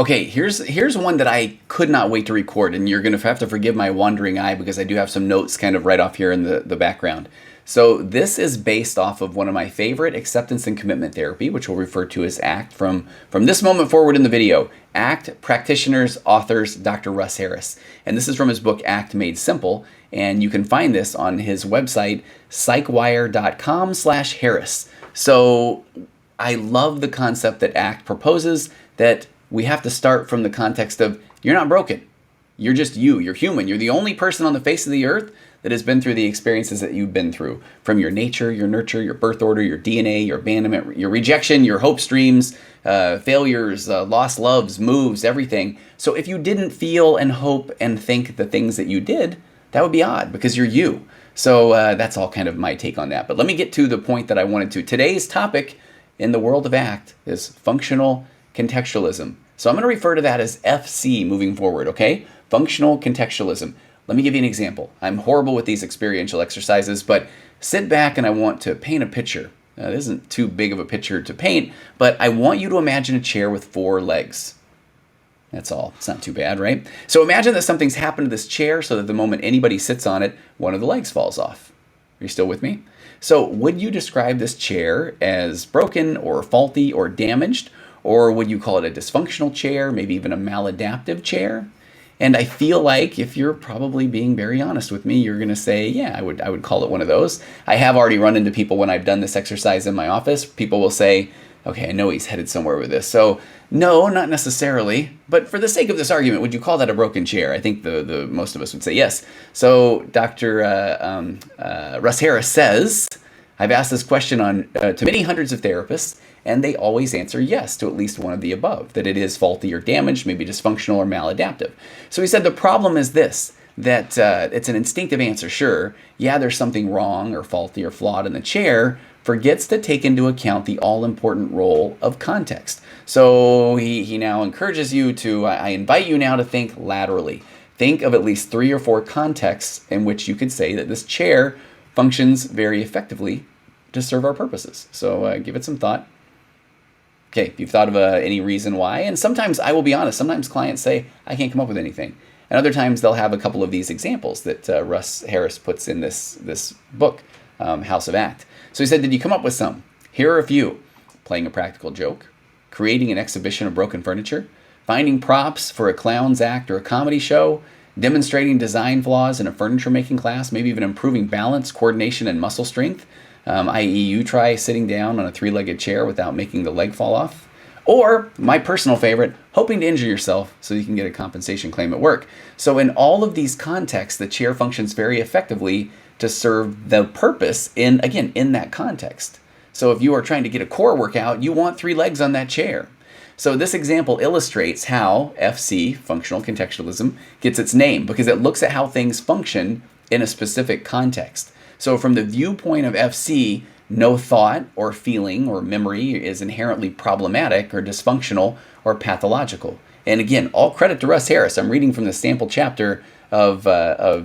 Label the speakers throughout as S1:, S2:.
S1: Okay, here's one that I could not wait to record, and you're gonna have to forgive my wandering eye because I do have some notes kind of right off here in the background. So this is based off of one of my favorite acceptance and commitment therapy, which we'll refer to as ACT from this moment forward in the video. ACT practitioners, authors, Dr. Russ Harris. And this is from his book ACT Made Simple, and you can find this on his website, psychwire.com/Harris. So I love the concept that ACT proposes that we have to start from the context of you're not broken. You're just you. You're human. You're the only person on the face of the earth that has been through the experiences that you've been through, from your nature, your nurture, your birth order, your DNA, your abandonment, your rejection, your hopes, dreams, failures, lost loves, moves, everything. So if you didn't feel and hope and think the things that you did, that would be odd because you're you. So that's all kind of my take on that. But let me get to the point that I wanted to. Today's topic in the world of ACT is functional contextualism. So I'm going to refer to that as FC moving forward, okay? Functional contextualism. Let me give you an example. I'm horrible with these experiential exercises, but sit back and I want to paint a picture. This isn't too big of a picture to paint, but I want you to imagine a chair with 4 legs. That's all. It's not too bad, right? So imagine that something's happened to this chair so that the moment anybody sits on it, one of the legs falls off. Are you still with me? So would you describe this chair as broken or faulty or damaged? Or would you call it a dysfunctional chair, maybe even a maladaptive chair? And I feel like if you're probably being very honest with me, you're going to say, yeah, I would call it one of those. I have already run into people when I've done this exercise in my office. People will say, okay, I know he's headed somewhere with this. So no, not necessarily. But for the sake of this argument, would you call that a broken chair? I think the most of us would say yes. So Dr. Russ Harris says, I've asked this question to many hundreds of therapists, and they always answer yes to at least one of the above, that it is faulty or damaged, maybe dysfunctional or maladaptive. So he said the problem is this, that it's an instinctive answer, sure. Yeah, there's something wrong or faulty or flawed in the chair, forgets to take into account the all-important role of context. So he now encourages you to, I invite you now to think laterally. Think of at least 3 or 4 contexts in which you could say that this chair functions very effectively to serve our purposes. So give it some thought. Okay, if you've thought of any reason why, and sometimes, I will be honest, sometimes clients say, I can't come up with anything. And other times they'll have a couple of these examples that Russ Harris puts in this book, House of ACT. So he said, did you come up with some? Here are a few. Playing a practical joke, creating an exhibition of broken furniture, finding props for a clown's act or a comedy show, demonstrating design flaws in a furniture making class, maybe even improving balance, coordination, and muscle strength, i.e. you try sitting down on a 3-legged chair without making the leg fall off. Or, my personal favorite, hoping to injure yourself so you can get a compensation claim at work. So in all of these contexts, the chair functions very effectively to serve the purpose in that context. So if you are trying to get a core workout, you want 3 legs on that chair. So this example illustrates how FC, functional contextualism, gets its name because it looks at how things function in a specific context. So from the viewpoint of FC, no thought or feeling or memory is inherently problematic or dysfunctional or pathological. And again, all credit to Russ Harris. I'm reading from the sample chapter of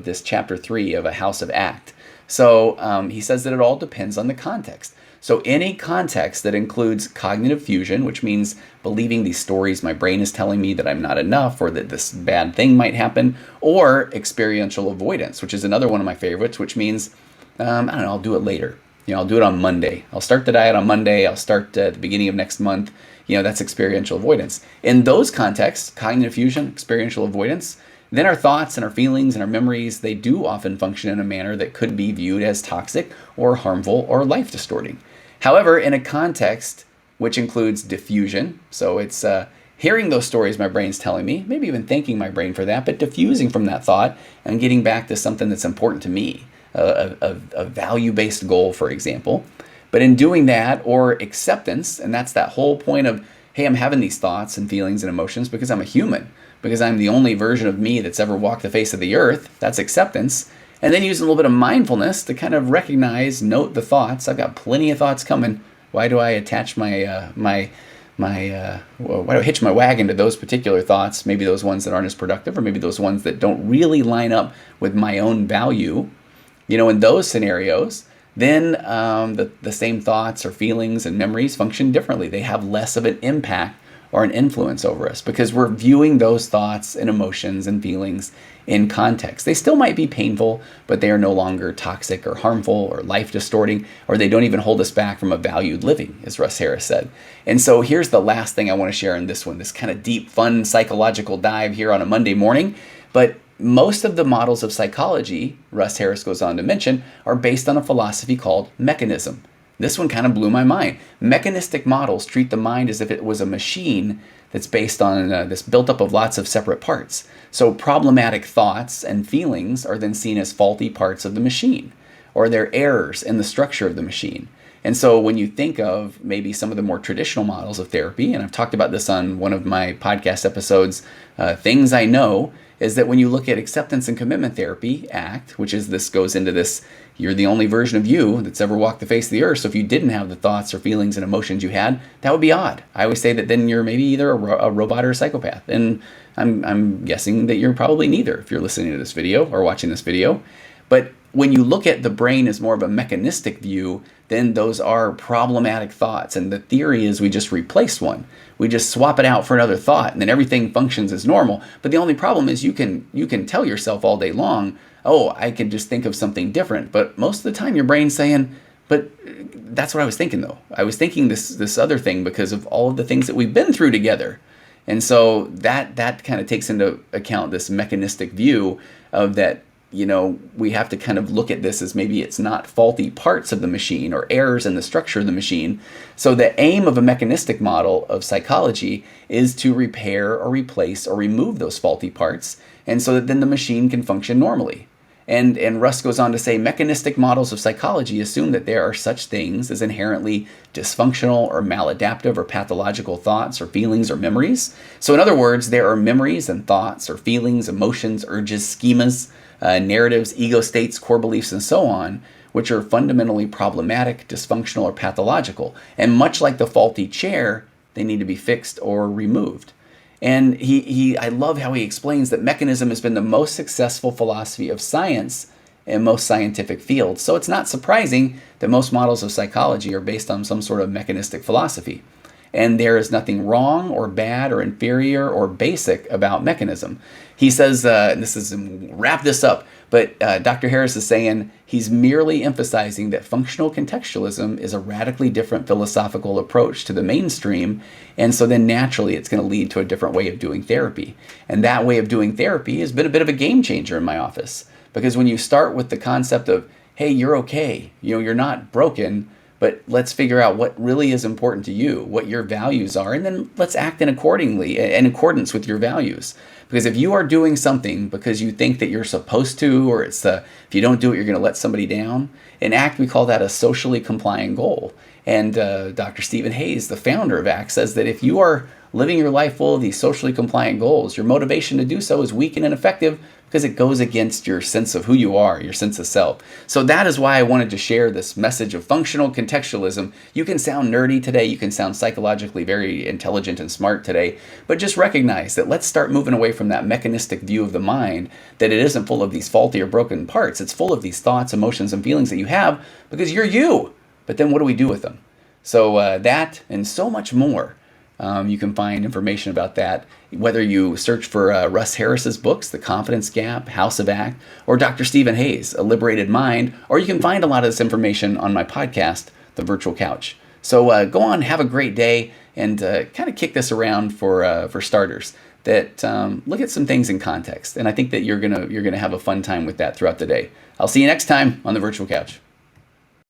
S1: this chapter 3 of A House of ACT. So he says that it all depends on the context. So any context that includes cognitive fusion, which means believing these stories my brain is telling me that I'm not enough or that this bad thing might happen, or experiential avoidance, which is another one of my favorites, which means, I don't know, I'll do it later. I'll do it on Monday. I'll start the diet on Monday. I'll start at the beginning of next month. That's experiential avoidance. In those contexts, cognitive fusion, experiential avoidance, then our thoughts and our feelings and our memories, they do often function in a manner that could be viewed as toxic or harmful or life distorting. However, in a context which includes diffusion, so it's hearing those stories my brain's telling me, maybe even thanking my brain for that, but diffusing from that thought and getting back to something that's important to me. A value-based goal, for example. But in doing that, or acceptance, and that's that whole point of, hey, I'm having these thoughts and feelings and emotions because I'm a human, because I'm the only version of me that's ever walked the face of the earth. That's acceptance. And then using a little bit of mindfulness to kind of recognize, note the thoughts. I've got plenty of thoughts coming. Why do I attach why do I hitch my wagon to those particular thoughts? Maybe those ones that aren't as productive, or maybe those ones that don't really line up with my own value. In those scenarios, then the same thoughts or feelings and memories function differently. They have less of an impact or an influence over us because we're viewing those thoughts and emotions and feelings in context. They still might be painful, but they are no longer toxic or harmful or life distorting, or they don't even hold us back from a valued living, as Russ Harris said. And so here's the last thing I want to share in this one, this kind of deep, fun psychological dive here on a Monday morning. But most of the models of psychology, Russ Harris goes on to mention, are based on a philosophy called mechanism. This one kind of blew my mind. Mechanistic models treat the mind as if it was a machine that's based on this built up of lots of separate parts. So problematic thoughts and feelings are then seen as faulty parts of the machine, or they're errors in the structure of the machine. And so when you think of maybe some of the more traditional models of therapy, and I've talked about this on one of my podcast episodes, Things I Know, is that when you look at acceptance and commitment therapy, ACT, which is this goes into this, you're the only version of you that's ever walked the face of the earth. So if you didn't have the thoughts or feelings and emotions you had, that would be odd. I always say that then you're maybe either a robot or a psychopath. And I'm guessing that you're probably neither if you're listening to this video or watching this video. But when you look at the brain as more of a mechanistic view, then those are problematic thoughts. And the theory is we just replace one. We just swap it out for another thought, and then everything functions as normal. But the only problem is you can tell yourself all day long, oh, I could just think of something different. But most of the time your brain's saying, but that's what I was thinking though. I was thinking this other thing because of all of the things that we've been through together. And so that kind of takes into account this mechanistic view of that, we have to kind of look at this as maybe it's not faulty parts of the machine or errors in the structure of the machine. So the aim of a mechanistic model of psychology is to repair or replace or remove those faulty parts, and so that then the machine can function normally. And Russ goes on to say mechanistic models of psychology assume that there are such things as inherently dysfunctional or maladaptive or pathological thoughts or feelings or memories. So in other words, there are memories and thoughts or feelings, emotions, urges, schemas, narratives, ego states, core beliefs, and so on, which are fundamentally problematic, dysfunctional, or pathological. And much like the faulty chair, they need to be fixed or removed. And I love how he explains that mechanism has been the most successful philosophy of science in most scientific fields. So it's not surprising that most models of psychology are based on some sort of mechanistic philosophy. And there is nothing wrong or bad or inferior or basic about mechanism. He says, wrap this up, but Dr. Harris is saying he's merely emphasizing that functional contextualism is a radically different philosophical approach to the mainstream, and so then naturally it's going to lead to a different way of doing therapy. And that way of doing therapy has been a bit of a game changer in my office, because when you start with the concept of, hey, you're okay, you're not broken, but let's figure out what really is important to you, what your values are, and then let's act in accordance with your values. Because if you are doing something because you think that you're supposed to, or if you don't do it, you're going to let somebody down, in ACT we call that a socially compliant goal. And Dr. Stephen Hayes, the founder of ACT, says that if you are living your life full of these socially compliant goals, your motivation to do so is weak and ineffective because it goes against your sense of who you are, your sense of self. So that is why I wanted to share this message of functional contextualism. You can sound nerdy today, you can sound psychologically very intelligent and smart today, but just recognize that let's start moving away from that mechanistic view of the mind, that it isn't full of these faulty or broken parts. It's full of these thoughts, emotions, and feelings that you have because you're you. But then what do we do with them? So that and so much more. You can find information about that, whether you search for Russ Harris's books, The Confidence Gap, House of ACT, or Dr. Stephen Hayes, A Liberated Mind, or you can find a lot of this information on my podcast, The Virtual Couch. So go on, have a great day, and kind of kick this around for starters. That look at some things in context, and I think that you're gonna have a fun time with that throughout the day. I'll see you next time on The Virtual Couch.